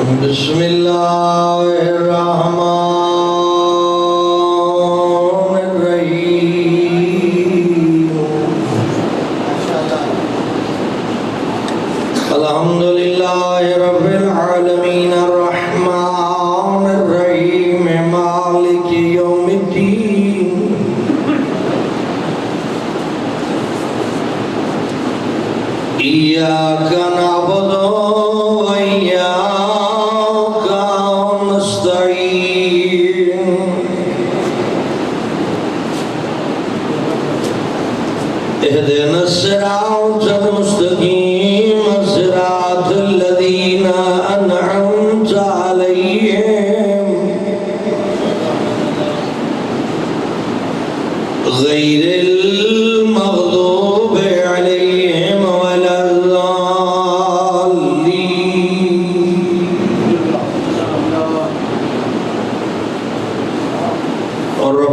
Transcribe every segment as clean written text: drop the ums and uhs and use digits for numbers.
بسم اللہ الرحمن الرحیم الحمدللہ رب العالمین الرحمن الرحیم مالک یوم الدین ایاک نعبد اهدنا الصراط المستقيم صراط الذين أنعمت عليهم غير المغضوب عليهم ولا الضالين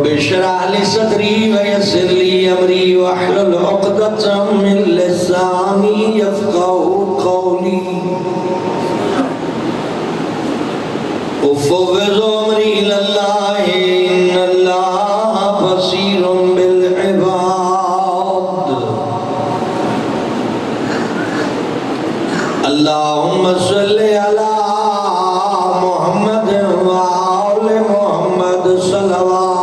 رب اشرح لي صدري ويسر لي امري واحلل عقدة من لساني يفقهوا قولي افوض امري الى الله ان الله بصير بالعباد اللهم صل على محمد وآل محمد صلوات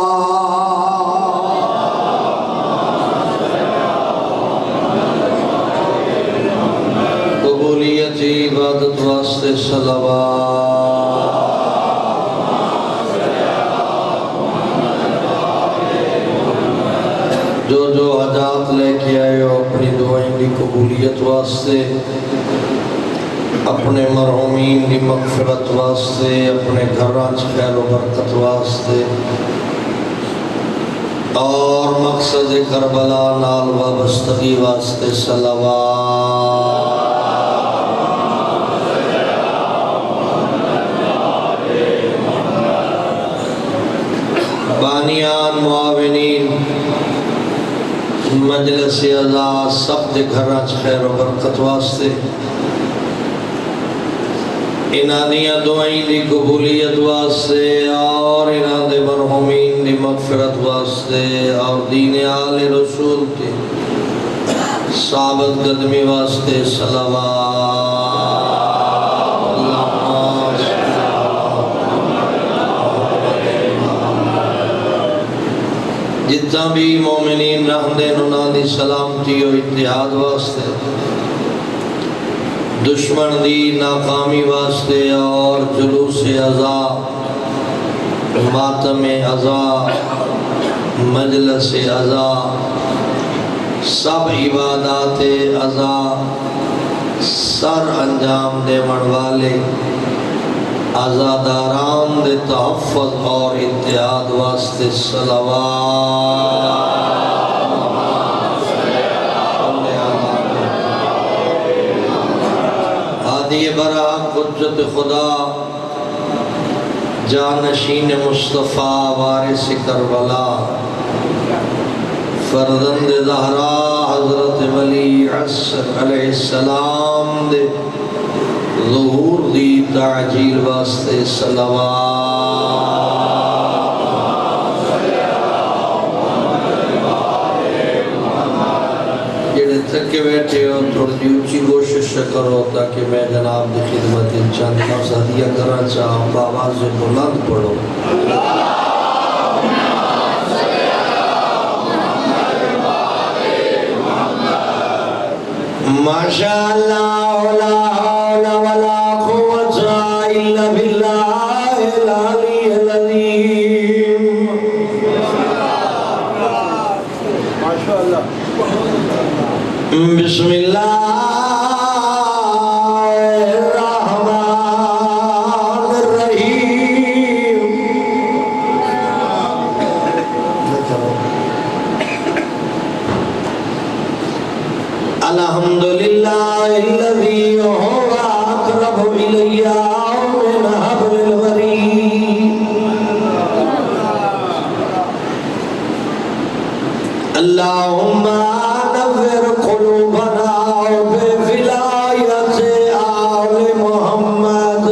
عبادت واسطے صلوات جو حاجات لے کے آئے ہو اپنی دعائیں کی قبولیت واسطے اپنے مرحومین کی مغفرت واسطے اپنے گھراں خیر و برکت واسطے اور مقصد کربلا نال وابستگی واسطے صلوات بانیان معاونین مجلس اعزاز سب دے گھراں خیر و برکت واسطے انہاں دیاں دعائیں دی قبولیت واسطے اور انہاں دے مرحومین دی مغفرت واسطے اور دین آل رسول کے ثابت قدمی واسطے صلوات جتنا بھی مومنین رہندے انہاں دی سلامتی و اتحاد واسطے دشمن دی ناکامی واسطے اور جلوس عزا ماتم عزا مجلس عزا سب عبادات عزا سر انجام دے والے عزاداران دے تحفظ اور اتحاد واسطے صلوات ہادی برحق حجت خدا جانشین مصطفیٰ وارث کربلا فرزند زہرا حضرت ولی عصر علیہ السلام دے ظہور دی تعجیل واسطے صلوات جڑے تھکے بیٹھے ہو تھوڑی اونچی کوشش کرو تاکہ میں جناب دی خدمت چند لفظ ہدیہ کرنا چاہوں بآواز بلند پڑھو ماشاءاللہ لا حول ولا قوة الا بالله العلی العظیم ماشاءاللہ بسم اللہ الرحمن الرحیم الحمدللہ الذی هو اقرب الی من حبل الورید اللہم نور قلوبنا بولایت آل محمد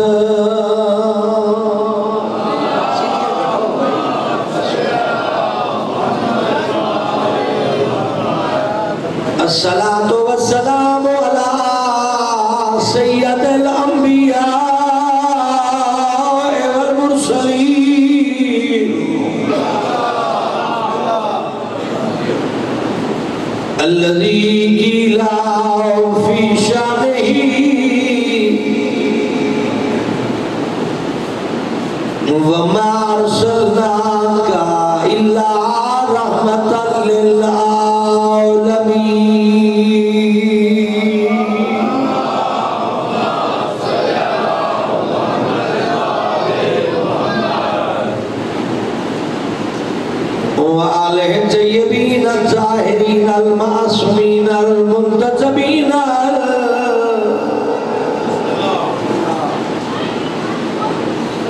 وما أرسلناك إلا رحمة للعالمين وآله الطيبين الطاهرين المعصومين المنتجبين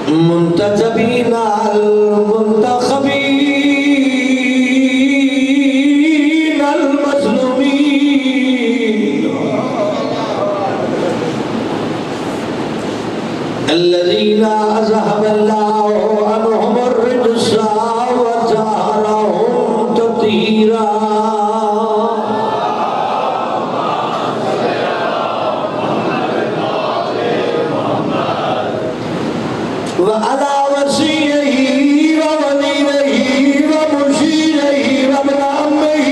المنتجبين المنتخبين المظلومين الذين أذهب الله عنهم الرجس وطهرهم تطهيرا وعلى وصيه ووليه ومرشده وابن عمه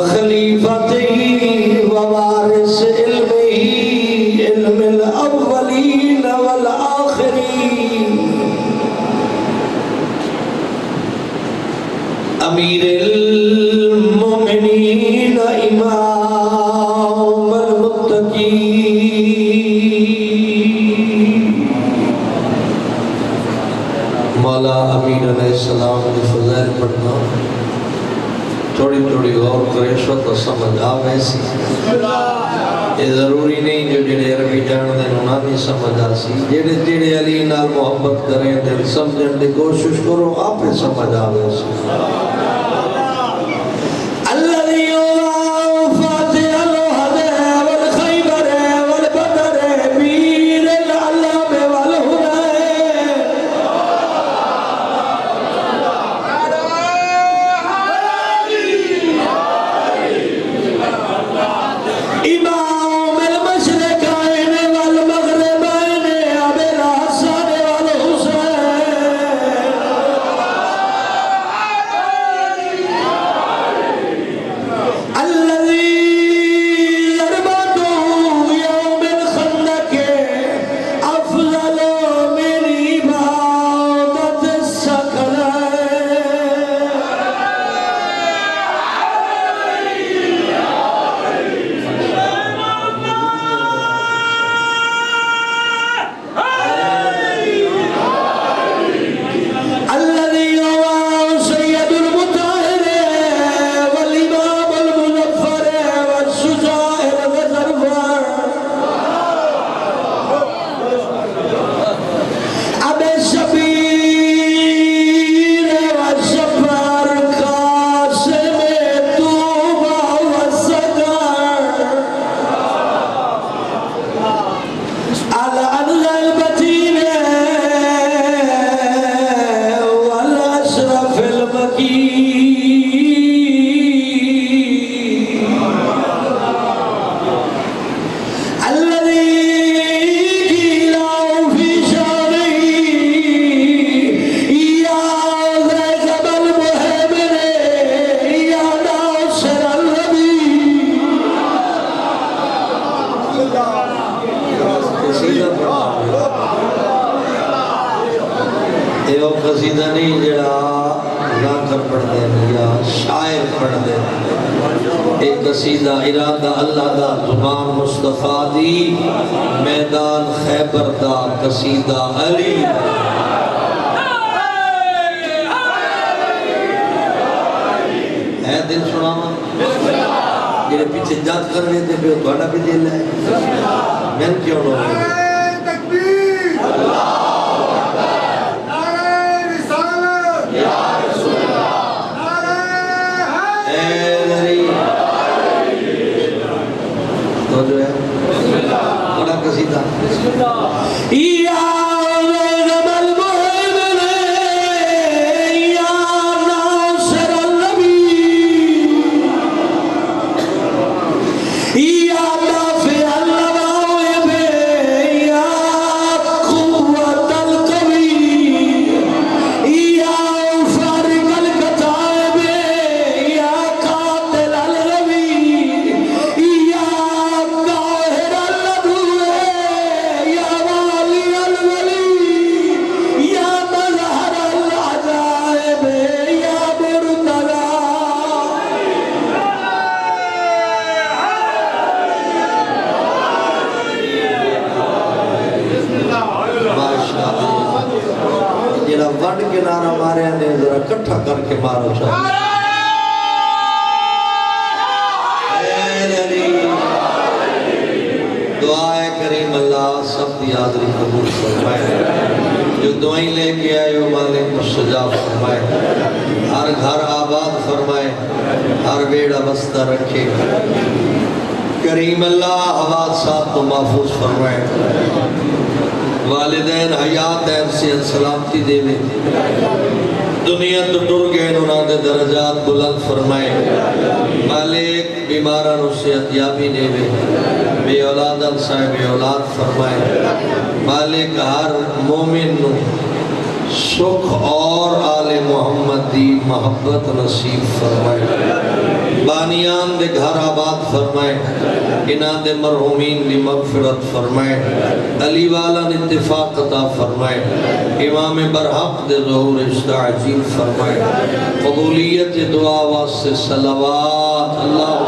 وخليفته ووارث علمه علم الأولين والآخرين أمير المؤمنين إمام المتقين مولا امین علیہ السلام نے فضائل پڑھنا تھوڑی تھوڑی غور کرے سو تو سمجھ آ ویسی یہ ضروری نہیں جو جڑے عربی جان دے نہ نہیں سمجھ آسی جڑے جڑے علی نال محبت کریں دل سمجھن دی کوشش کرو آپ سمجھ آ ویسی قصیدہ نہیں جڑا ناظر پڑھ دے یا شاعر پڑھ دے ایک قصیدہ ارادہ اللہ دا زبان مصطفیٰ دی میدان خیبر دا قصیدہ علی ہے دل سنانا جڑے پیچھے جات کر رہے تھے پہ تھوڑا بھی دل ہے میں کیوں نہ ہوں جو ہے بڑا قصیدہ یا رب المحمد یا ناصر النبی یا دافع النوائب اکٹھا کر کے مارو چاہیے. دعائے کریم اللہ سب کی حاضری قبول فرمائے. جو دعائیں لے کے آئے ہو مالک مستجاب فرمائے. ہر گھر آباد فرمائے. ہر بیڑا بستہ رکھے. کریم اللہ حوادثات کو محفوظ فرمائے. والدین حیات صحت سلامتی دے وے. دنیا تو ٹر گئے انہوں نے درجات بلند فرمائے. مالک بیماران و صحت یابی دے وے. بے اولادن صاحب اولاد فرمائے. مالک ہر مومن نو سکھ اور آل محمد دی محبت نصیب فرمائے. بانیان دے گھر آباد فرمائے. انہاں دے مرحومین دی مغفرت فرمائے. علی والا اتفاق عطا فرمائے. امام برحق دے ظہور استعجیل فرمائے. قبولیت دعا واسطے صلوات. اللہم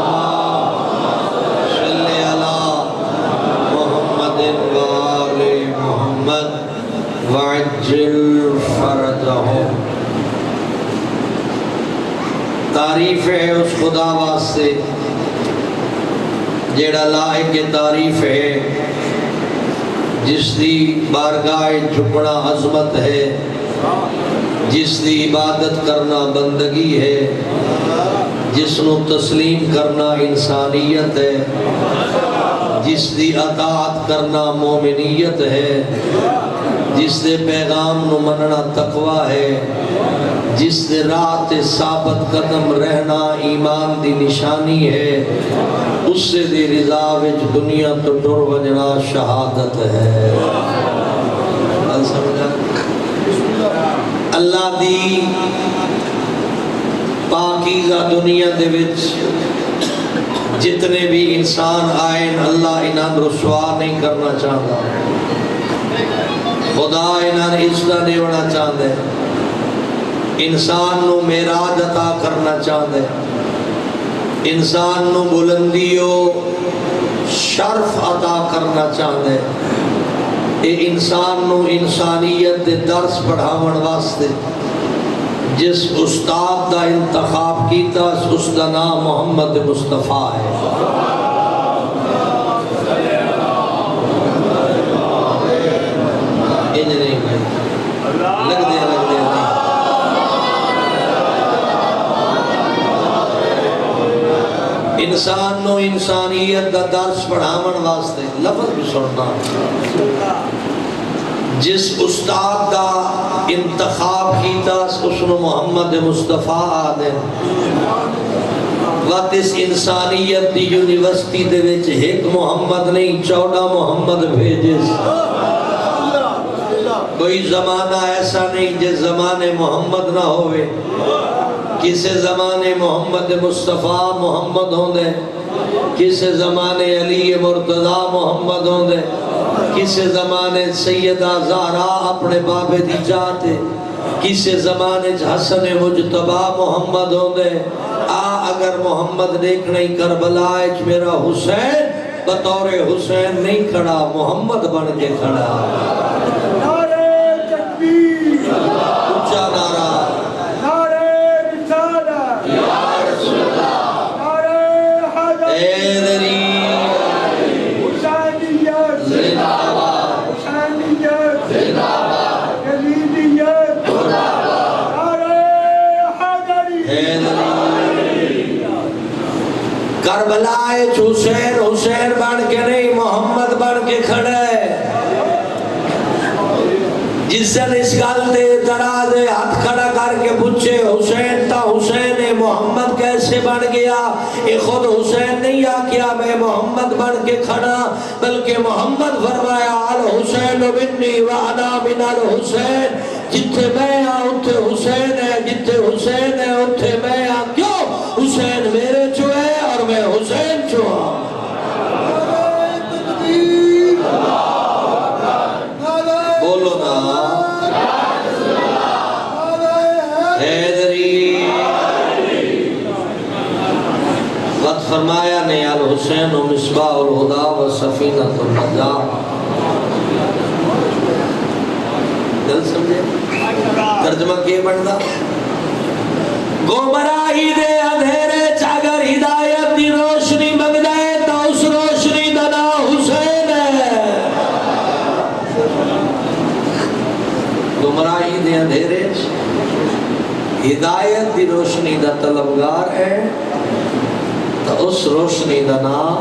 صلی علی محمد وآل محمد وعجل فرجہم. تعریف ہے اس خدا واسطے جیڑا لائق تعریف ہے، جس دی بارگاہ جھکنا عظمت ہے، جس دی عبادت کرنا بندگی ہے، جس نو تسلیم کرنا انسانیت ہے، جس دی اطاعت کرنا مومنیت ہے، جس دے پیغام نو مننا تقوی ہے، جس دے راہ تے ثابت قدم رہنا ایمان دی نشانی ہے، اس سے دی رضا وچ دنیا تو ٹر وجنا شہادت ہے. اللہ دی پاکیزہ دنیا دے وچ جتنے بھی انسان آئیں اللہ انہاں رسوا نہیں کرنا چاہتا. خدا انہاں عزت دیونا چاہتا ہے. انسان نو معراج عطا کرنا چاہتا ہے. انسان نو بلندی و شرف عطا کرنا چاہتا ہے. اے انسان نو انسانیت دے درس پڑھاون واسطے جس استاد دا انتخاب کیتا اس دا نام محمد مصطفیٰ ہے. انج نہیں بھائی لگ دے انسان نو انسانیت دا درس پڑھاون واسطے لفظ بھی سننا جس استاد دا انتخاب کیتا اس نو محمد مصطفیٰ آدھے. وقت اس انسانیت دی یونیورسٹی دے وچ ایک محمد نہیں 14 محمد بھیجے. کوئی زمانہ ایسا نہیں جس زمانے محمد نہ ہوئے. کسے زمانے محمد مصطفیٰ محمد ہوں دے. کسے زمانے علی مرتضیٰ محمد ہوں دے. کسے زمانے سیدہ زہرا اپنے بابے دی جاتے. کسے زمانے حسن مجتبہ محمد ہوں دے. اگر محمد دیکھنے کربلا اچ میرا حسین بطور حسین نہیں کھڑا محمد بن کے کھڑا. نعرہ تکبیر اونچا نعرہ کربلا حسین حسین بن کے نہیں محمد بن کے کھڑے. جس دن اس گل دے دراز ہاتھ کھڑا کر کے پوچھے حسین تا حسین محمد کیسے بن گیا؟ یہ خود حسین نہیں آکیا میں محمد بن کے کھڑا، بلکہ محمد فرمایا الحسین منی وانا من الحسین. جتھے میں ہاں اتھے حسین ہے، جتھے حسین ہے اتھے میں ہاں. کیوں؟ حسین میرے چو ہے اور میں حسین چو ہاں. بولو نا حیدری. وقت فرمایا نے الحسین و مصباح الہدا و سفینہ النجاہ. دل سمجھے ترجمہ کیے بڑھنا گمراہی دے اندھیرے چاگر ہدایت دی روشنی منگدا ہے تو اس روشنی دا نام حسین ہے. گمراہی دے اندھیرے ہدایت دی روشنی دا طلبگار ہے تو اس روشنی دا نام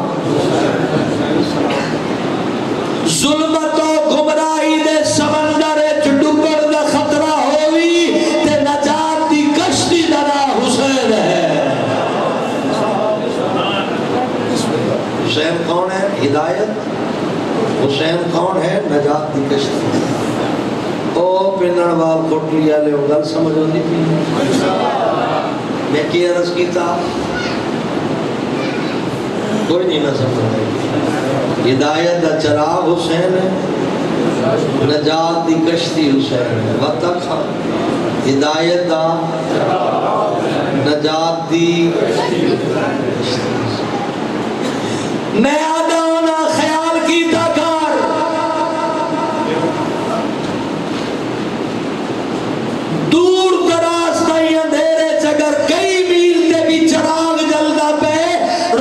ظلمت و گمراہی دے سمندر ڈوبن دا خطرہ ہوئی تے نجات دی کشتی دا نام حسین ہے. حسین کون ہے؟ ہدایت. حسین کون ہے؟ نجات دی کشتی. او پنن وال کوٹلی والے گل سمجھ آندی پئی؟ میں کی عرض کیتا کوئی نہیں نہ سمجھ. ہدایت دا چراغ حسین ہے، نجات دی کشتی حسین ہے. وقت ہدایت دا نجات دی میں آدھا ہونا خیال کیتا کر دور دراز تائیں اندھیرے چگر کئی میل تے بھی چراغ جلدا پہ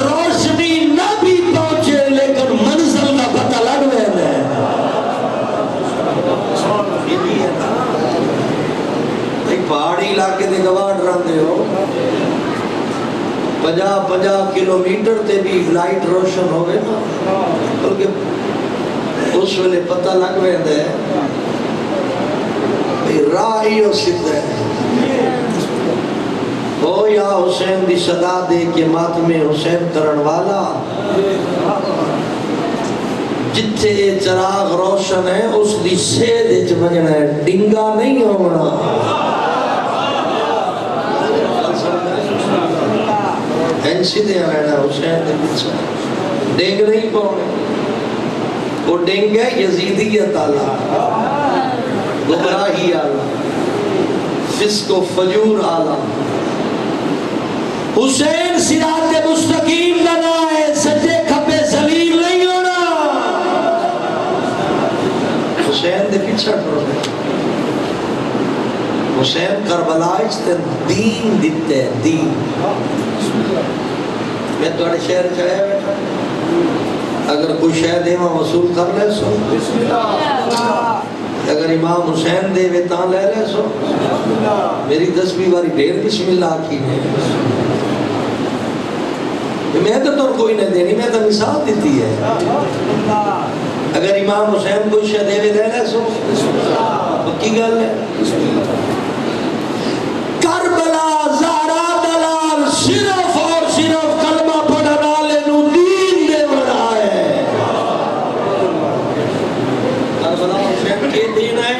روشنی نہ بھی پہنچے لیکن منزل کا پتہ لگ رہا ہے. ایک پہاڑی علاقے دے گواہ رہندے ہو 50 کلومیٹر تے بھی لائٹ روشن ہوئے نا بلکہ اس ویلے پتہ لگ رہا ہے راہ ہی ہو سکتا ہے. او یا حسین دی صدا دے کے ماتم حسین کرن والا جتھے چراغ روشن ہے اس دی سید وچ وجنا ہے، ڈنگا نہیں ہونا. این سیدھے رہنا حسین دے پیچھے ڈنگ نہیں پاؤنے. وہ ڈنگ ہے یزیدیت آلہ، گمراہی آلہ، فسق و فجور آلہ. حسین صراط مستقیم لنا ہے، سجے کھپے ذلیل نہیں ہونا. حسین دے پیچھے ٹرو حسین کربلا تے دین دیتے ہیں. دین میں تھوڑے شہر چاہے بیٹھا اگر کوئی شہر دے وہاں وصول کر لے سو اگر امام حسین دے وے تاں لے لے سو میری 10 باری ڈھیر بسم اللہ کی ہے. میں تو کوئی نہ دینی، میں تو مثال دیتی ہے. اگر امام حسین کوئی شہر دے وے لے لے سو پکی گل ہے. کربلا زہرا دلال صرف اور صرف کلمہ پڑھنے والے نو دین دے بنا ہے. کربلا حسین کے دین ہے.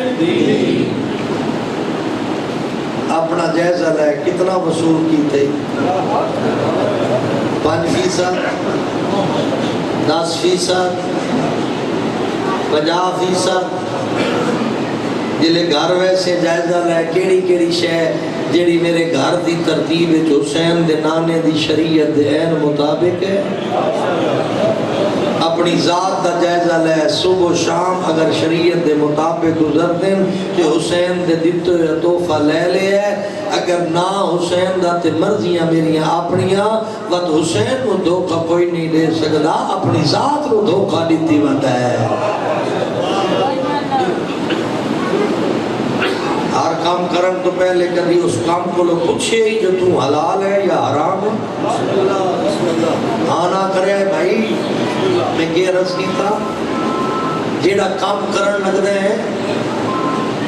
اپنا جائزہ لے کتنا وصول کی تھی؟ 5%، 10%، 50%. جلے گھر ویسے جائزہ لے کیڑی کیڑی شے جیڑی میرے گھر دی ترتیب حسین دے نانے دی شریعت دے عین مطابق ہے. اپنی ذات دا جائزہ لے صبح و شام اگر شریعت دے مطابق گزر دیں کہ حسین دے دیتے ہوئے تحفہ لے لے ہے. اگر نہ حسین دا تے مرضیاں میریاں اپنیاں وقت حسین کو دھوکہ کوئی نہیں دے سکتا، اپنی ذات کو دھوکہ دیتی ہوتا ہے. ہر کام کرن تو پہلے کبھی اس کام کو لوگ پوچھے ہی جو تو حلال ہے یا حرام ہے. آنا کرے بھائی میں یہ عرض کی تھا جیڑا کام کرن لگتے ہیں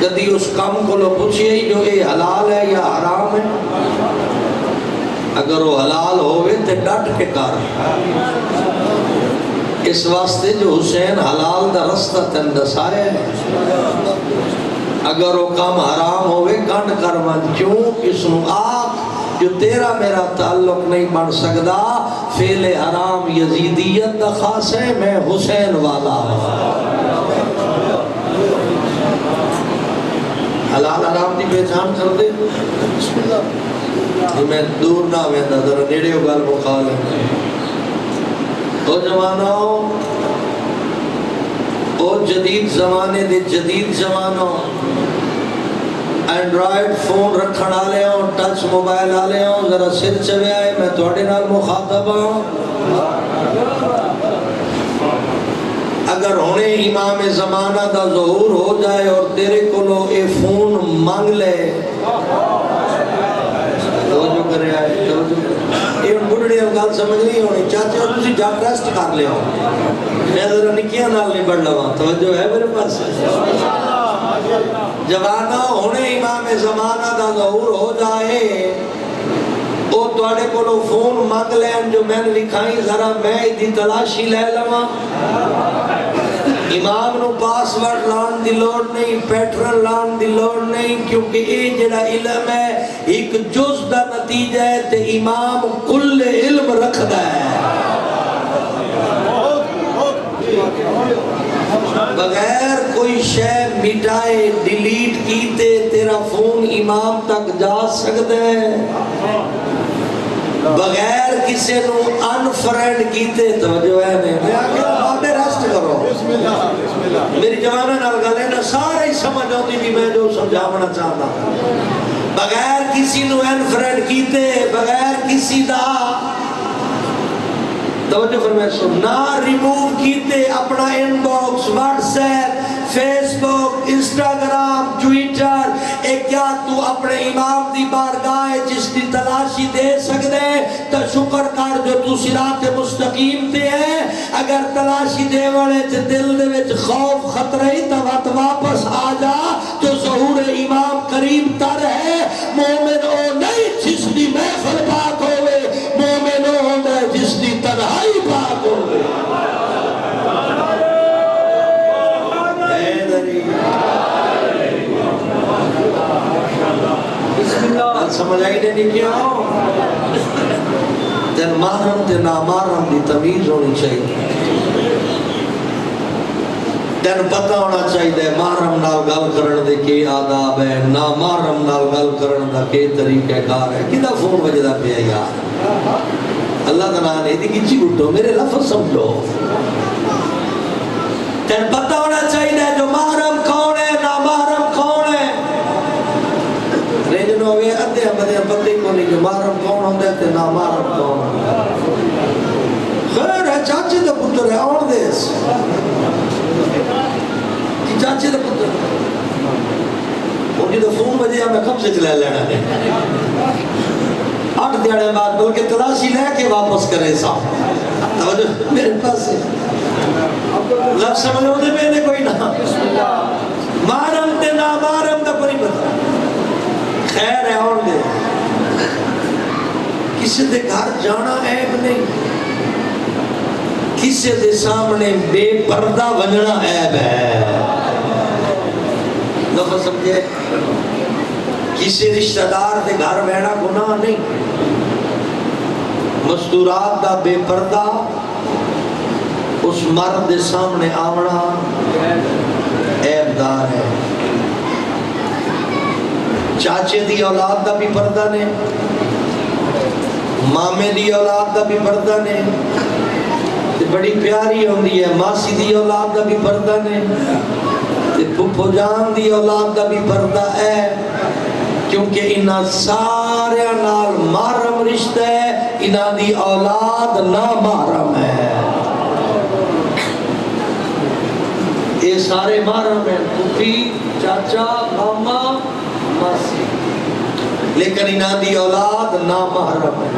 کبھی اس کام کو لوگ پوچھے ہی جو یہ حلال ہے یا حرام ہے. اگر وہ حلال ہوئے تو ڈٹ کے کار. اس واسطے جو حسین حلال دا رستہ تن دسائے ہے. اگر وہ کام حرام ہوئے کنڈ کر من کیوں اس نو آگ جو تیرا میرا تعلق نہیں بن سکتا. فعل حرام یزیدیت دا خاص ہے، میں حسین والا. حلال حرام دی پہچان کر دے. میں دور نہ ویندا ذرا نیڑے ہو گل مخا لیں. او جوانو او جدید زمانے دے جدید زمانوں اینڈرائڈ فون رکھن والے ہوں، ٹچ موبائل والے ہوں، ذرا سر چویا ہے، میں تھوڑے نال مخاطب ہوں۔ اگر ہونے امام زمانہ دا ظہور ہو جائے اور تیرے کو اے فون مانگ لے، توجہ کرے آئے، توجہ کرے، یہ بڑھڑی گل سمجھ نہیں ہونی، چاہتے ہو تسی جاگ ریسٹ کر لے ہو، میں ذرا نکیاں نال نہیں بڑھ لوا، توجہ ہے میرے پاس؟ جوانہ ہونے امام زمانہ دا ظہور ہو جائے، وہ توڑے کو فون مانگ لین جو میں نے لکھائی، ذرا میں دی تلاشی لے لوا۔ امام نو پاس ورڈ لان دی لوڑ نہیں، پیٹرن لان دی لوڑ نہیں، کیونکہ یہ جڑا علم ہے ایک جز دا نتیجہ ہے، تے امام کل علم رکھدا ہے۔ بغیر کوئی شے مٹائے ڈیلیٹ کیتے تیرا فون امام تک جا سکتا ہے، بغیر کسی نو انفرینڈ کیتے، توجہ ہے نہیں، میں آگے بابے ریسٹ کرو، میری جوانہ نال گلے نا سارے ہی سمجھ ہوتی بھی میں جو سمجھاونا چاہتا، بغیر کسی نو انفرینڈ کیتے، بغیر کسی دا توجہ فرمائے سن، نہ ریموو کیتے اپنا inbox, WhatsApp, Facebook, Instagram, Twitter, ایک کیا تو اپنے امام دی بارگاہ جس دی تلاشی دے سکتے تو شکر کر جو تو صراط مستقیم تے ہے۔ اگر تلاشی دے والے تے دل دے وچ خوف خطرہ ہی تو واپس آ جا، جو ظہور امام قریب تر ہے۔ مومن او نہیں جس دی محفل پاک ہوئے، مومن او ہوندہ جس دی تنہائی پاک ہوئے۔ سمجھ آئی نہیں کیا ہو؟ تین محرم تے نامحرم دی تمیز ہونی چاہیے، تین پتہ ہونا چاہیے محرم نال گل کرن دے کے آداب ہے، نامحرم نال گل کرن دا کے طریقہ کار ہے۔ کدھا فون وجدہ پہ ہے یار؟ اللہ تعالیٰ نے دی کچھی اٹھو، میرے لفظ سمجھو۔ تین پتہ ہونا چاہیے جو محرم کون ہے، نامحرم کون ہے۔ ریجن ہوئے ادھے ہمیں پتہ کو نہیں جو محرم کون ہوں دیتے، نامحرم کون ہوں۔ خیر ہے چاچے دا پتر ہے، اور دیس چاچے دا پتر ان کی تو فون بجے ہمیں کم سے چلے لینا ہے، 8 دیاڑے بعد بلکہ تلاشی لے کے واپس کرے صاحب۔ توجہ میرے پاس ہے لفظ سمجھو دے پہلے کوئی نہ، محرم تے نامحرم دا کوئی پتہ خیر ہے، اور دے کسی دے گھر جانا عیب نہیں، کسی دے سامنے بے پردہ ونجنا عیب ہے، لفظ سمجھے، کسی رشتہ دار دے گھر بیٹھا گناہ نہیں، مستورات دا بے پردہ اس مرد دے سامنے آونا عیب دار ہے۔ چاچے دی اولاد دا بھی پردہ نے، مامے دی اولاد دا بھی پردہ نے، بڑی پیاری ہوندی ہے ماسی دی اولاد دا بھی پردہ نے، پھپھو جان دی اولاد دا بھی پردہ ہے، کیونکہ انہاں سارے نال محرم رشتہ ہے، انہاں دی اولاد نامحرم ہے۔ یہ سارے محرم ہیں، پھوپھی، چاچا، ماما، ماسی، لیکن انہاں دی اولاد نامحرم ہے۔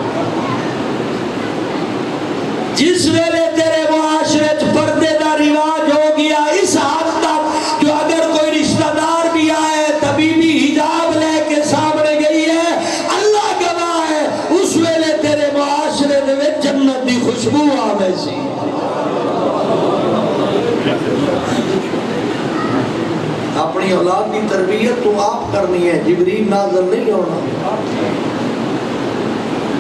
جس ویلے تیرے معاشرے پردے دا رواج ہو گیا اس حد تک جو اگر کوئی رشتہ دار بھی آئے تبھی بھی حجاب لے کے سامنے گئی ہے، اللہ گواہ ہے اس ویلے تیرے معاشرے دے جنت دی خوشبو آوے سی۔ اپنی اولاد کی تربیت تو آپ کرنی ہے، جبریل نازل نہیں ہونا،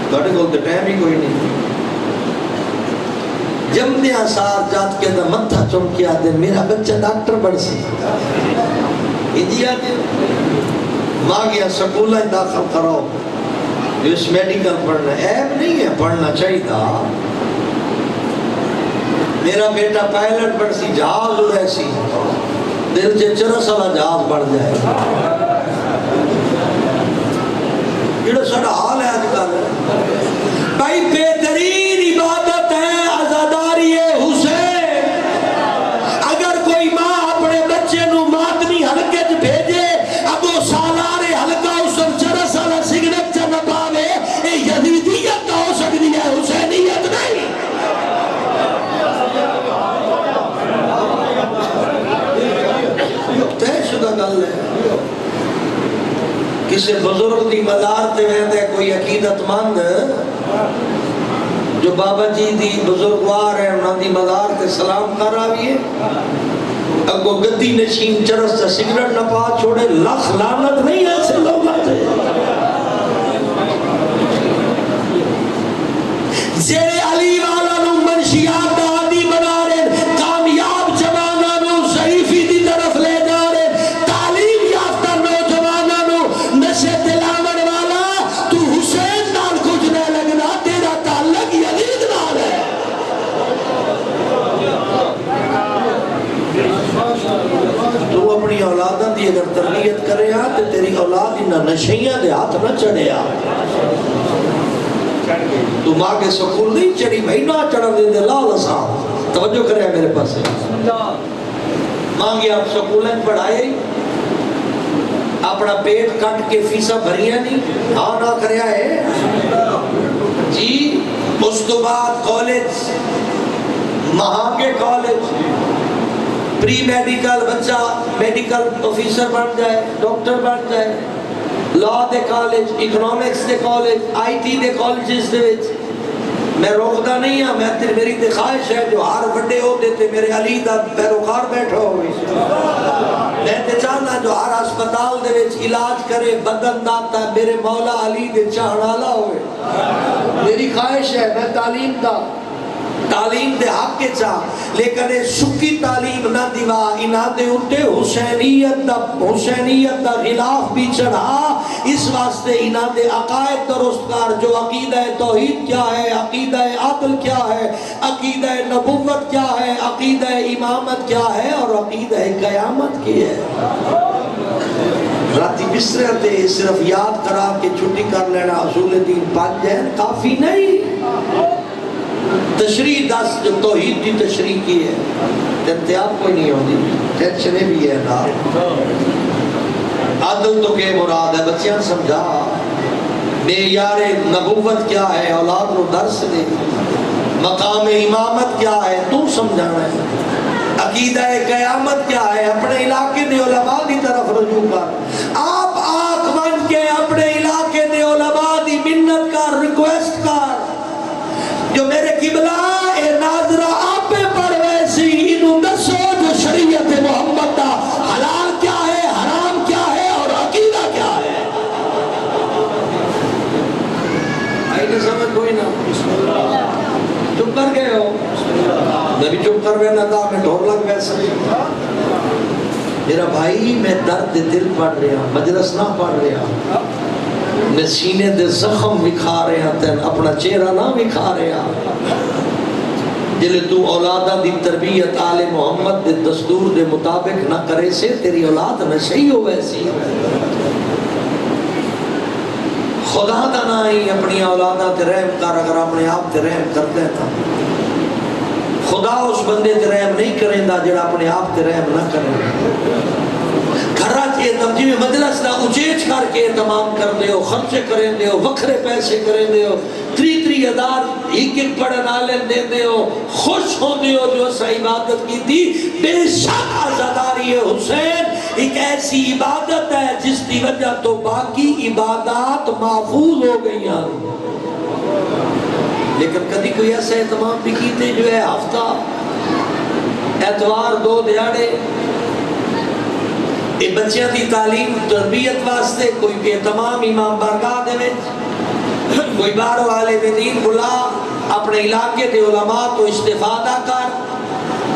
تھوڑے کو تو ٹائم ہی کوئی نہیں۔ جمدیاں ساتھ جات کے دا متھا چمکیا دے میرا بچہ ڈاکٹر بڑھ سی، انجیا دے ماں گیا سکولہ داخل کرو جو اس میڈیکل پڑھنا ہے، عیب نہیں ہے، پڑھنا چاہیے تھا۔ میرا بیٹا پائلٹ بڑھ سی، جہاز اڑے سی، دل سے چرس والا جہاز بڑھ جائے، جڑا ساڈا حال ہے آج کل بھائی بہترین عبادت ہے عزاداری حسین اگر کوئی ماں اپنے بچے نو ماتمی حلقے چ بھیجے ابو سالار حلقہ اس چرس والا سگریٹ چ نہ پاوے اے یزیدیت تو ہو سکتی ہے حسینیت نہیں طے شدہ گل ہے کسی بزرگ دی مزار تے ویندے کوئی عقیدت مند جو بابا جی دی بزرگوار ہے انہاں دی مزار تے سلام کر آئیے اگو گدی نشین چرس تا سگریٹ نہ پا چھوڑے لکھ لعنت نہیں ایسے لوگ آتے زیر علی والا نو منشیات دا عادی بنا رہے کامیاب جوانہ نو ضعیفی دی طرف لے جا رہے تعلیم یافتہ نوجوانہ نو نشے دلاون والا تو حسین نال کچھ نہ لگنا تیرا تعلق یزید نال ہے تو اپنی اولاداں دی اگر تربیت کرے ہاں تو تیری اولاد انہاں نشیاں دے ہاتھ نہ چڑھے ہاں تو ماں کے سکول نہیں چڑھی بھائی نہ چڑھا دے دے لال صاحب توجہ کرے میرے پاس ماں گیا آپ سکولیں پڑھائے اپنا پیٹ کٹ کے فیسا بھریا نہیں ہاں نہ کریا ہے جی اس تو بعد کالج مہانگے کالج پری میڈیکل بچہ میڈیکل آفیسر بن جائے ڈاکٹر بن جائے لا دے کالج اکنامکس دے کالج آئی ٹی دے کالجز دے وچ میں روکدا نہیں ہاں میں میری تے خواہش ہے جو ہر بڑے ہوتے تے میرے علی دا پیروکار بیٹھا ہوئے میں تے چاہنا جو ہر ہسپتال دے وچ علاج کرے بدن داتا میرے مولا علی دے چاہن والا ہوئے میری خواہش ہے میں تعلیم دے حق کے چاہ لیکن سکی تعلیم نہ دیوا انہاں دے اٹھے حسینیت دا غلاف بھی چڑھا اس واسطے انہاں دے عقائد درستکار جو عقیدہ توحید کیا ہے عقیدہ عدل کیا ہے عقیدہ نبوت کیا ہے عقیدہ امامت کیا ہے اور عقیدہ قیامت کی ہے راتی بسترے تے صرف یاد کرا کے چھٹی کر لینا اصول دین پانچ جائیں کافی نہیں تشریح دس جو توحید کی تشریح کی ہے انتیاب کوئی نہیں ہوتی ٹینشنیں بھی ہے نا عدل تو کہ مراد ہے بچیاں سمجھا بے یار نبوت کیا ہے اولاد کو درس دے مقام امامت کیا ہے تو سمجھانا ہے عقیدہ قیامت کیا ہے اپنے علاقے دے علماء دی طرف رجوع کر آپ آنکھ بن کے اپنے علاقے دے علماء دی منت کر ریکویسٹ کر جو میرے قبلہ اے ناظرہ آپ پہ پڑھ ویسی انہوں دسو جو شریعت محمد دا حلال کیا ہے حرام کیا ہے اور عقیدہ کیا ہے آئی نے سمجھ کوئی نہ چپ کر گئے ہو میں بھی چپ کر گئے نہ تھا میں ڈھور لگ ویسا میرا بھائی میں درد دل پڑھ رہا مجلس نہ پڑھ رہا میں سینے دے زخم بکھا رہے ہیں اپنا چہرہ نہ بکھا رہے ہیں جلے تو اولادہ دی تربیت آل محمد دے دستور دے مطابق نہ کرے سے تیری اولاد نشئی ہو ویسی خدا دا نہ ہی اپنی اولادہ تے رحم کر اگر اپنے آپ تے رحم کرتے تھا خدا اس بندے تے رحم نہیں کریں دا جڑا اپنے آپ تے رحم نہ کریں گھرات جی میں مجلس نہ اچیچ کر کے اہتمام کر دے ہو خرچے کریں دے ہو وکھرے پیسے کریں دے ہو 3,000 ایک پڑھن آلے دے دے ہو خوش ہو دے ہو جو اسا عبادت کی تھی بے شک عزاداری حسین ایک ایسی عبادت ہے جس کی وجہ تو باقی عبادات محفوظ ہو گئی ہیں لیکن کدی کوئی ایسا اہتمام بھی کیتے جو ہے ہفتہ اتوار 2 دیاڑے بچیاں دی تعلیم تربیت واسطے کوئی اہتمام امام بارگاہ دے وچ کوئی باہر والے دین بلا اپنے علاقے دے علماء تو استفادہ کر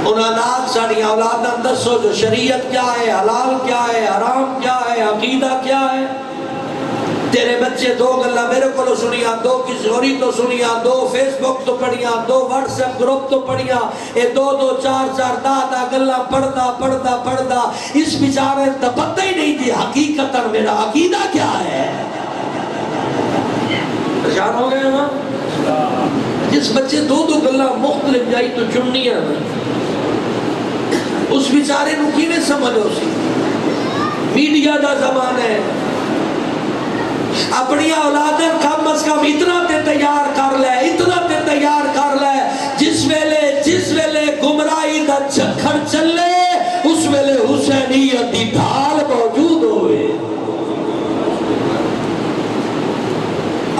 انہاں نال ساری اولاداں دسو جو شریعت کیا ہے حلال کیا ہے حرام کیا ہے عقیدہ کیا ہے تیرے بچے 2 گلاں میرے کو سنیاں 2 کسی ہوری تو سنیاں 2 فیس بک تو پڑھیاں 2 واٹس ایپ گروپ تو پڑھیاں اے 2 4 10 گلاں پڑھدا اس بیچارے تے پتہ ہی نہیں تھی حقیقتاً میرا عقیدہ کیا ہے پریشان ہو گئے نا؟ جس بچے دو گلا مختلف جائی تو چننی ہے نا، اس بیچارے نو کیویں سمجھو سی؟ میڈیا دا زمانہ ہے، اپنی اولادیں کم از کم اتنا تے تیار کر لے، اتنا تے تیار کر لے، جس ویلے گمراہی دا چکھڑ چلے اس ویلے حسینیت دی ڈھال موجود ہوئے۔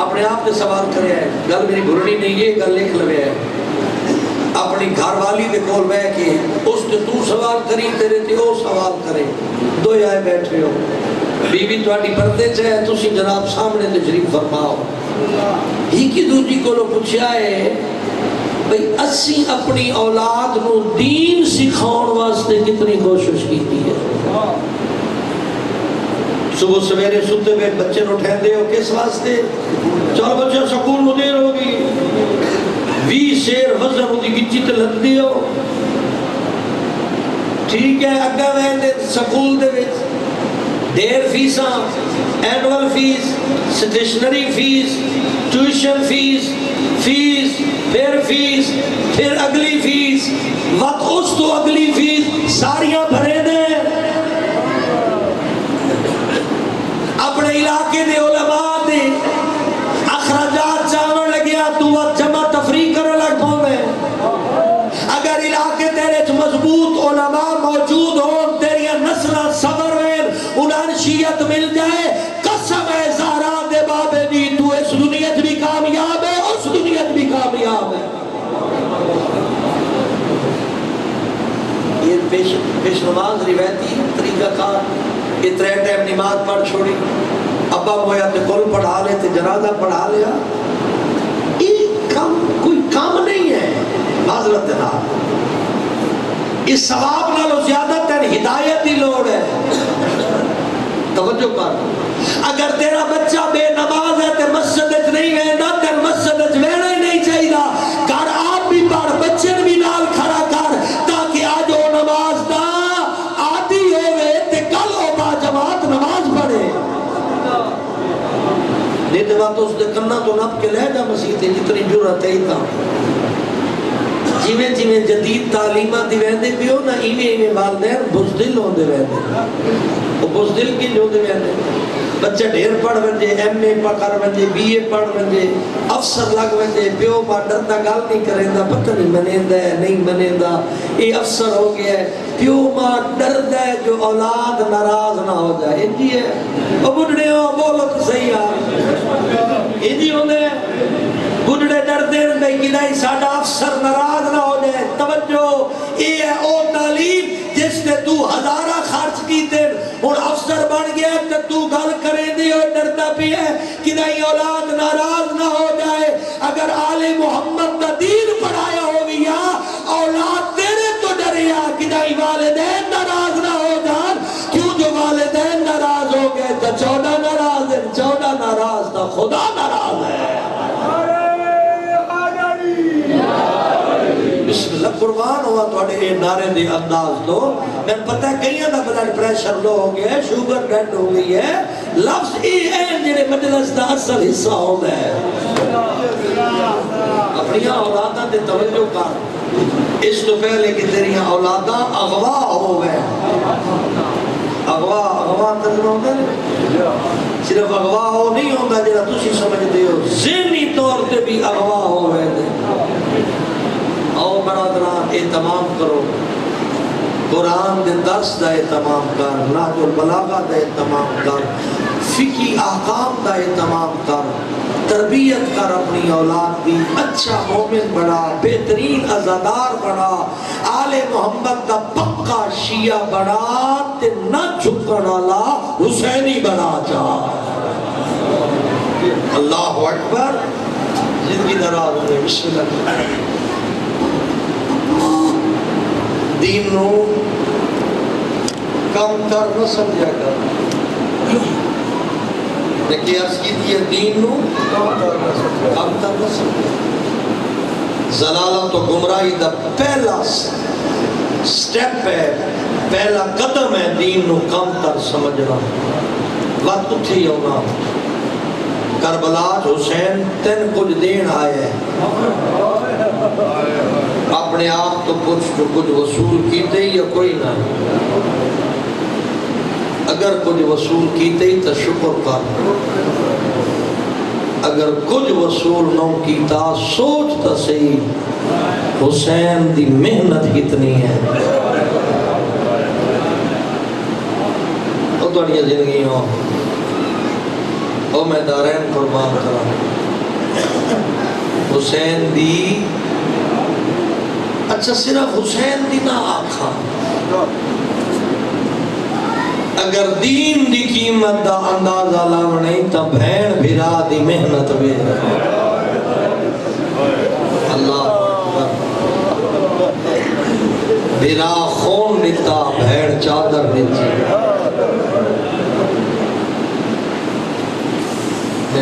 اپنے آپ سے سوال کرے ہے، گل میری بھرنی نہیں، یہ گل لکھ لوے ہے، اپنی گھر والی دے کول بہ کے اس تے تو سوال کری، تیرے تے او سوال کرے، دو آئے بیٹھے ہو، بیوی تواڈی پردے چ ہے، تسی جناب سامنے تشریف فرماؤ، ہی کی دوجی کو پوچھا ہے بھئی اسی اپنی اولاد نو دین سکھاؤن واسطے کتنی کوشش کیتی ہے؟ صبح سویرے ستے پہ بچے نو اٹھائیں دے ہو کس واسطے؟ چل بچہ سکول نو دیر ہوگی، 20 شیر وزن ہوتی گچی تے لگ دی ہو، ٹھیک ہے، اگا ویندے سکول دے وچ دیر فیساں، annual fee, stationery fee, tuition fee, پھر اگلی فیس، وقت اس تو اگلی فیس ساریاں بھرے دیں۔ اپنے علاقے دے علماء دے اخراجات چاون لگیا تو وقت جمع تفریح کرنے لگ پاؤں۔ اگر علاقے تیرے مضبوط علماء موجود ہوں، تیری نسلہ صبر انانشیت مل جائے، قسم ہے زہرا دے بابے دی، تو اس دنیاں بھی کامیاب ہے، اس دنیاں بھی کامیاب ہے۔ یہ پیش نماز روایتی طریقہ کار، یہ 3 ٹائم نماز پڑھ چھوڑی، ابا مویا تے کل پڑھا لے تے جنازہ پڑھا لیا، یہ کوئی کام نہیں ہے معذرت نال، اس ثواب نالوں زیادہ تر ہدایت کی لوڑ ہے۔ توجہ کر، اگر تیرا بچہ بے نماز ہے تے مسجد وچ نہیں ویندا، تے مسجد وچ وینا ہی نہیں چاہیے، گھر آپ بھی پڑھ، بچے بھی نال کھڑا کر، تاکہ آج وہ نماز دا عادی ہوئے تے کل وہ با جماعت نماز پڑھے۔ نہیں تے بات اس دے کنا تو نپ کے لے جا مسیح تے جتنی جرات ہے اتنا، جیویں جدید تعلیمات دی ویندے پیو نا، ایویں والدین بزدل ہوندے ویندے، وہ بزدل کی جو دے ویندے، بچہ ڈھیر پڑھ ونجے، ایم اے کر ونجے، بی اے پڑھ ونجے، افسر لگ ونجے، پیو ماں ڈردا گل نہیں کریندا، پتہ نہیں منیندا ہے نہیں منیندا، یہ افسر ہو گیا ہے، پیو ماں ڈردا ہے جو اولاد ناراض نہ ہو جائے، انجی ہے، او بڑھڑے ہو بولو تو صحیح ہے، انجی ہوندے ہیں، بڑھڑے ڈردے ہیں بھئی کدائی ساڈا افسر ناراض نہ ہو جائے۔ توجہ، یہ ہے او تعلیم جس نے تو ہزارہ خرچ کی تے اور افسر بن گیا تے تو گل کرے دی اور ڈردا پی ہے کدائی اولاد ناراض نہ ہو جائے۔ اگر آل محمد دا دین پڑھایا ہو گیا، اولاد تیرے تو ڈریا کدائی والدین ناراض نہ ہو جان، کیوں جو والدین ناراض ہو گئے تو 14 ناراض ہے، 14 ناراض تو خدا ناراض ہے۔ بسم اللہ، قربان ہوا تو اے نعرے دے انداز دو، میں پتہ ہے کئیاں دا بلڈ پریشر لو ہو گیا ہے، شوگر ڈیڈ ہو گئی ہے، لفظ ای ہے جنہیں مجلس دا اصل حصہ ہو گئے۔ اپنی اولاداں دے توجہ کر، اس تو پہلے کہ تیری اولاداں اغوا ہو گئے، اغوا تجربہ ہوتا ہے، صرف اغوا ہو نہیں ہوتا جنہا تسی سمجھ دے ہو، ذہنی طور تے بھی اغوا ہو گئے دے۔ آؤ برادران اہتمام کرو، قرآن دے درس دا اہتمام کر، نہج البلاغہ دا اہتمام کر، فقہی احکام دا اہتمام کر، تربیت کر اپنی اولاد دی، اچھا مومن بنا، بہترین عزادار بنا، آل محمد دا پکا شیعہ بنا، تے نہ جھکن والا حسینی بنا جا۔ اللہ اکبر، زندگی دراز ہوئے، بسم اللہ۔ دین نو کم تر نہ سمجھا کر، لیکن عرض کی دیئے دین نو کم تر نہ سمجھا۔ ضلالت و گمراہی دا پہلا سٹیپ ہے، پہلا قدم ہے دین نو کم تر سمجھنا، وقت اٹھی ہونا، کربلا حسین تین کچھ دین آیا ہے، اپنے آپ تو کچھ وصول کیتے یا کوئی نہ، اگر کچھ وصول کیتے ہی تو شکر کر، اگر کچھ وصول نہ کیتا سوچ تا صحیح حسین دی محنت کتنی ہے۔ تو تھوڑی زندگی ہو او میں دارین قربان کرا حسین دی، اچھا صرف حسین دی نہ آکھا، اگر دین دی قیمت دا اندازہ لاؤ نہیں تا بھین بھرا دی محنت بھی اللہ بھرا خون دیتا بھین چادر دیتی۔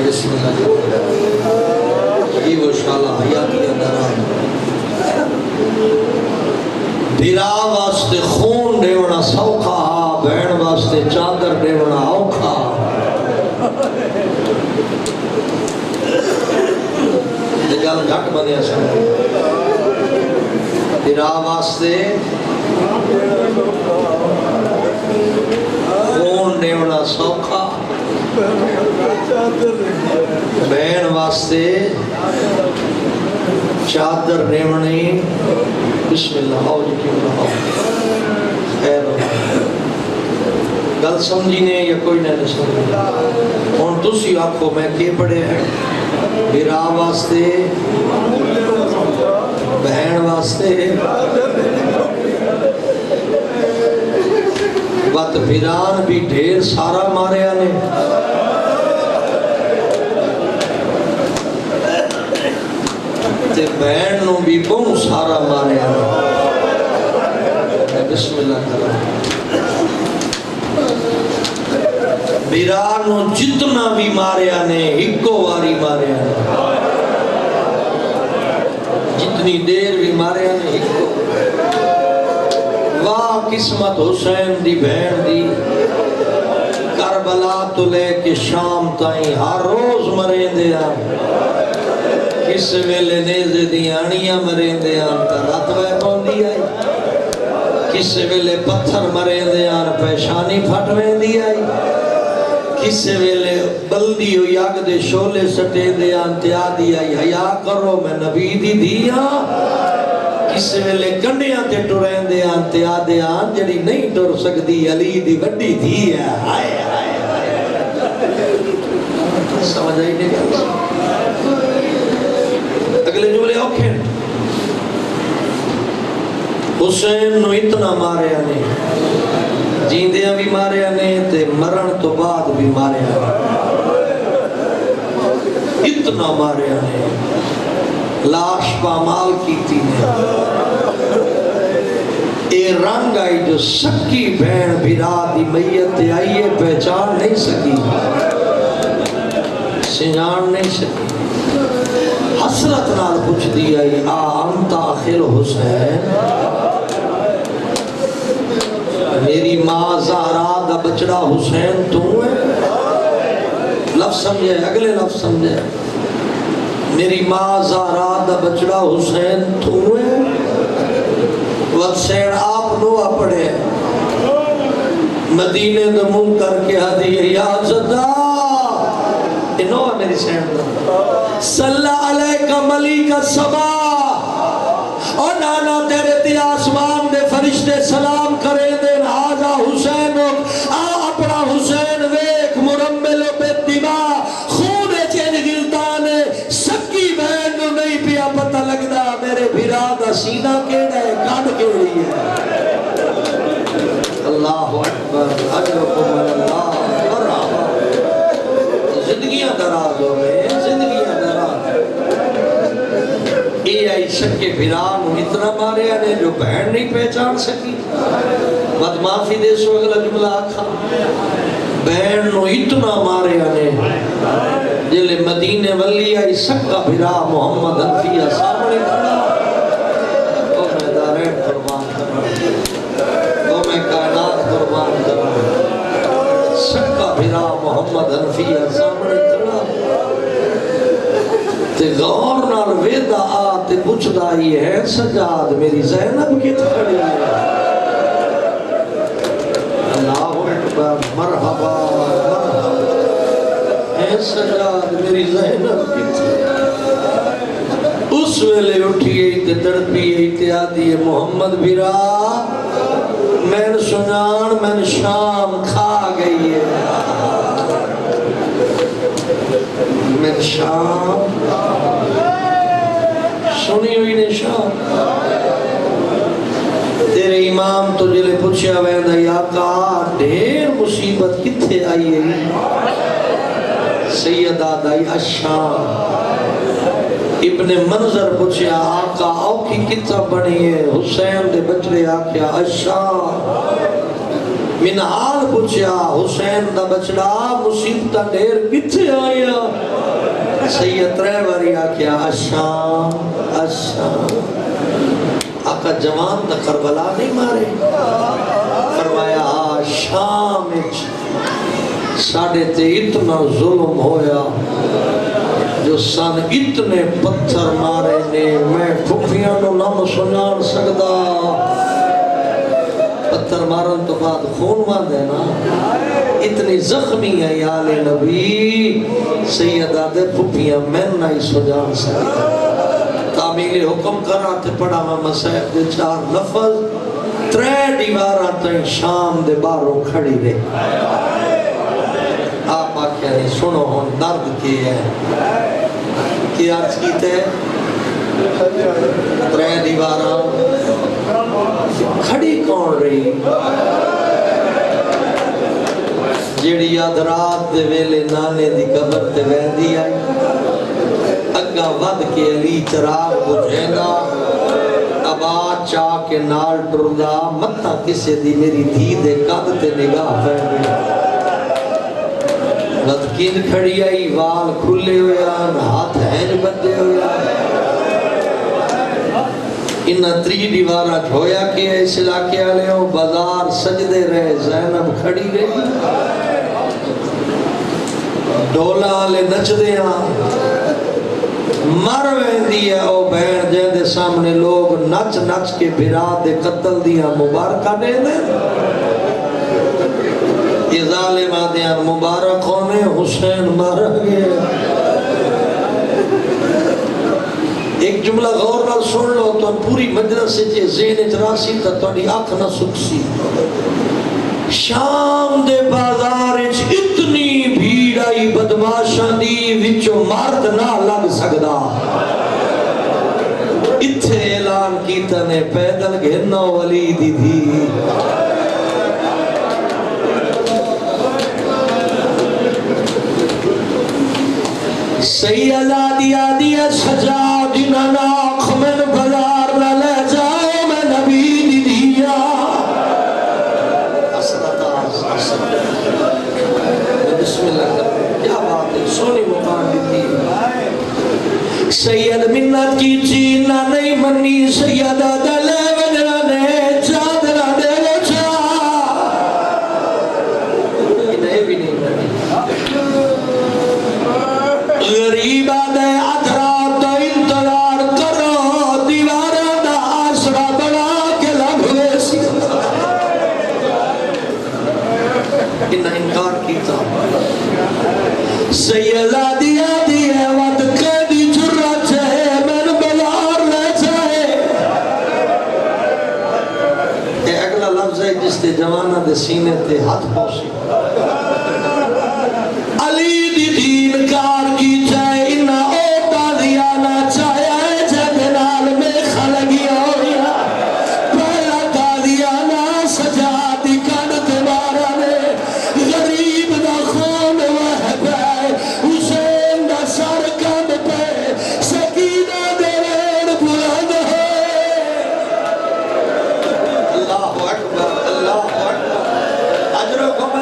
بسم اللہ یہ وہ شالہ حیاتی اندران بھرا واسطے خون دیونا سوکھا، بہن واسطے چادر دیونا اوکھا۔ یہ گل گھٹ بنیا سن بھرا واسطے خون دیونا سوکھا، بہن واسطے چادر دیونی۔ بسم اللہ آؤ جی کیوں رہا خیر گل سمجھینے یا کوئی نہیں سمجھینے ہون تسی آنکھو میں کے پڑے ہیں بھرا واسطے بہن واسطے وقت بھران بھی ڈھیر سارا مارے آنے تے بہن نو بھی بہت سارا مارے آنے۔ بسم اللہ کرام بیرانو جتنا بھی مارے آنے ہکو واری مارے آنے، جتنی دیر بھی مارے آنے ہکو۔ واہ قسمت حسین دی بہن دی، کربلا تو لے کے شام تائیں ہر روز مرے دے آنے، کس ویلے نیزے دی آنیاں مرے دے آن تا راتوے پوندی آئی، کس ویلے پتھر مرے دے آن پیشانی پھٹویں دی آئی، کس ویلے بلدی ہوئی آگ دے شولے سٹے دے آن تیا دی آئی، حیا کرو میں نبی دی دیا، کس ویلے کنڈیاں تے ٹرین دے آن تیا دے آن جڑی نہیں ٹر سکتی علی دی وڈی دی ہے۔ ہائے ہائے ہائے سمجھ آئی نہیں گیا اگلے جملے اوکھے حسین نو اتنا مارے آنے جیندیاں بھی مارے آنے تے مرن تو بعد بھی مارے آنے، اتنا مارے آنے لاش پامال کیتی نے۔ اے رنگ آئی جو سکی بین بھرا دی میت آئیے پہچان نہیں سکی، سنجان نہیں سکی، حسرت نال پوچھ دی آئی انت آخر حسین، میری ماں زہرا دا بچڑا حسین تو ہے۔ لفظ سمجھے اگلے لفظ سمجھے، میری ماں زہرا دا بچڑا حسین تو ہے۔ حسین آپ نوہ پڑھے مدینے دا منہ کر کے حدیع یا زدہ انوہ میری سین دا صلی علیکہ ملیک السما، اور نانا تیرے تی آسمان دے فرشتے سلام کرے دے آجا حسین اپنا حسین ویک مرمل بالدماء خون چین گلتانے سکی بہن نو نہیں پیا پتہ لگدا میرے بھرا دا سینہ کیڑا ہے کان کیڑی ہے۔ اللہ اکبر اجرکم اللہ برابر زندگیاں دراز ہو گئے، زندگیاں دراز۔ اے آئی شک بھران اتنا مارے آنے جو بہن نہیں پہچان سکی، بد معافی دے سو اگلا جملہ آکھا بہن نو اتنا مارے آنے جلے مدینے ولی آئی سکا بھرا محمد انفیہ سامنے کھڑا، او میں دارین قربان کرنا، او میں کائنات قربان کرنا، سکا بھرا محمد انفیہ سامنے کھڑا۔ آئی ہے سجاد میری زینب کی کھڑی ہے اللہ اکبر مرحبا ہے سجاد میری زینب کی اس ویلے اٹھی گئی تے تڑپی گئی تے آدھی محمد بھیرا میں سنان میں شام کھا گئی ہے میں شام سنی ہوئی نے شام تیرے امام تو جلے پوچھا ویندہ یا آقا ڈھیر مصیبت کتھے آئی ہے سیدہ دائی الشام ابن منظر پوچھا آقا اوکی کتھا بنی ہے حسین دے بچڑے آکھیا الشام منحال پوچھا حسین دا بچڑا مصیبتہ ڈھیر کتھے آیا سید تریواری آکھیا الشام الشام آقا جوان دا کربلا نہیں مارے فرمایا شام ساڑھے تے اتنا ظلم ہویا جو سن اتنے پتھر مارے نے میں پھپیاں نو نام سنان سکدا پتھر مارن تو بعد خون ماندے نا اتنی زخمی ہے یا آل نبی سیدہ دے پھپیاں میں نہیں سجان سکدا تعمیل حکم کرا تے پڑھا میں مسیح دے 4 لفظ 3 دیوارہ تائیں شام دے باروں کھڑی رہے آپ آکھیا نہیں سنو ہون درد کی ہے کی عرض کیتے 3 دیوارہ کھڑی کون رہی جیڑی یاد رات دے ویلے نانے دی قبر تے ویندی آئی اگا ود کے علی چراغ بجھینا ابا چاہ کے نال ٹردا متا کسے دی میری دھی دے قد تے نگاہ پہنے لدکین کھڑی آئی وال کھلے ہوئے آن ہاتھ ہینج بندے ہوئے آن انہا 3 دیوارہ جھویا کیا اس علاقے آلے ہو بازار سجدے رہے زینب کھڑی رہی ڈولا آلے نچ دے آن مر ویندی ہے او بہن جہاں دے سامنے لوگ نچ نچ کے بھرا دے قتل دیا مبارکہ دے دے یہ ظالم آدیان مبارک ہونے حسین مر گئے ایک جملہ غور نال سن لو تو پوری مجلس سے جے ذہن اجراسی تا توڑی آنکھ نہ سکسی شام دے بازار اتنی بھیڑ آئی بدماشاں دی وچوں مرد نہ لگ سکدا اتھے اعلان کیتا نے پیدل گھننا ولی دی تھی سیدہ دیا دیا سجا جنہ ناکھ من بازار نہ لے جاؤ میں نبی دی دیا بسم اللہ کیا بات ہے سونی مقام دیتی سید منت کی چینہ نہیں منی سیدہ دلے وجنہ نے چادرہ دے وچا انہیں بھی نہیں منی غریب آدھے ادھرا تو انتظار کرو دیوارہ دا آسرا بنا کے لگوے سی انہا انکار کیتا سیدہ دیا دیا وقت قیدی جرہ چاہے من بلار لے چاہے یہ اگلا لفظ ہے جس تے جوانہ دے سینے تے ہاتھ پوسی علی دی دین کار کی چاہے انہا اوٹا دیا نہ چاہے جدنال میں خلگیا ہویا پہلا تا دیا نہ سجا دی کانت مارا نے غریب دا خون وحب ہے حسین دا سر کند پہ سکینہ دیر بلند ہے اللہ اکبر اجرکم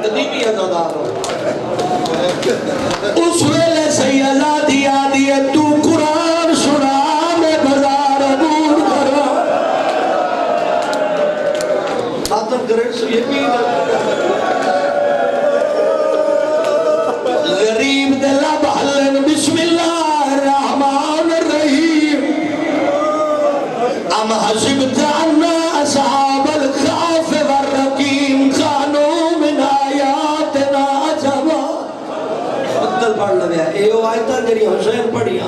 کدی بھی ازادار ہو اس ویلے سیدہ دیا دیے تو قرآن سنا میں بازار عبور کرا خاتم کرے سو یقین غریب دلہ بحلن بسم اللہ الرحمن الرحیم ام حسبت انا اصحاب الخوف والرقیم کانوا من آیاتنا عجبا مقتل پڑھ لگیا ایو آیتہ جری حسین پڑھیا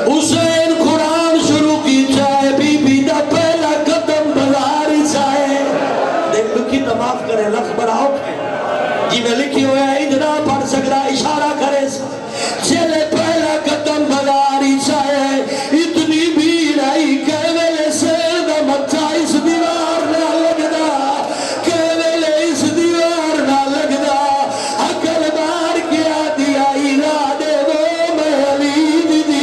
حسین قرآن شروع کی چاہے بی بی دا پہلا قدم بزاری چاہے دیکھ لکھی تماف کرے لکھ بڑھاؤ کھے جی میں لکھی ہویا ادنا پڑھ سکتا اشارہ کرے چلے پہلا قدم بزاری چاہے اتنی بھیڑ آئی کہ ویلے سیدہ مچا اس دیوار نہ لگدا کہ ویلے اس دیوار نہ لگدا اکل بار کیا دیا ارادے وہ میں علی دی دی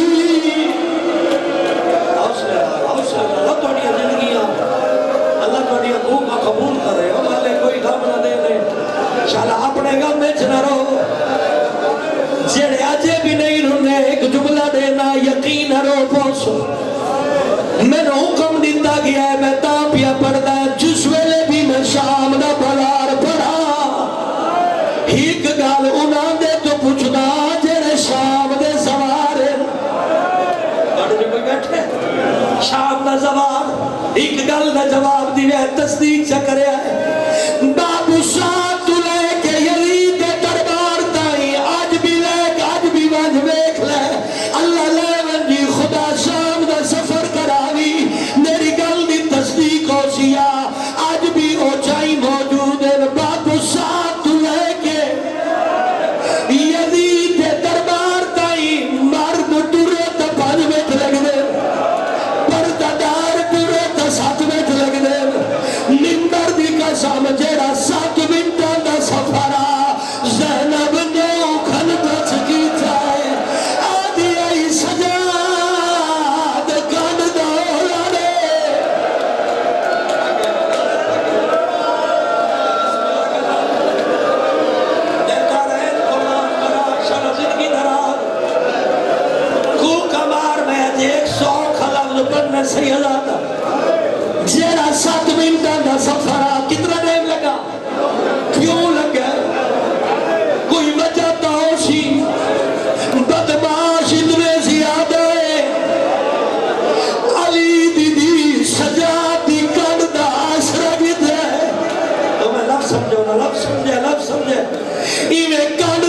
حوصلہ اللہ توڑیا زندگیاں اللہ توڑیا دو کا قبول کرے اللہ کوئی غم نہ دے دے شالا اپنے غم میں چنہ رہو جڑے آجے بھی نہیں رہنے ایک جملہ دینا یقین رو پوسو میں نے حکم دیتا گیا ہے میں تاپیا پڑھتا ہے جس ویلے بھی میں شام دا بلار پڑھا ایک گال انہاں دے تو پوچھنا جڑے شام دے سوارے گاڑی جو کوئی بیٹھے شام دا سوار ایک گال دا جواب دیوے تصدیق چکرے آئے بابو ساتھ تو لے کے یزید دربار تائی آج بھی لے آج بھی وانج بیک لے اللہ لے ونجی خدا شام دا سفر کراوی میری گل دی تصدیق ہو سیا آج بھی ہو چائی موجود ہے بابو ساتھ تو لے کے یزید دربار تائی مرد دورت پانچ بیت لگ دے پردادار دورت ساتھ بیت لگ دے نمبر دی قسم جیڑا ساتھ منٹا دا سفرہ زینب نو کھن بچ کی جائے آدھی آئی سجاد کن دولا دے دیتا رہے قرآن کرا شرع زندگی درار کو کمار میں ایک سو خلق پڑھنے سے ازادہ جیرا 7 منٹا دا سفرہ کتنا ٹائم لگا کیوں لگا کوئی وجہ تو سی بدماش اتنے زیادہ ہے علی دی سجادی کن دا آسرہ گت ہے تو میں لفظ سمجھو نا لفظ سمجھے ایویں کن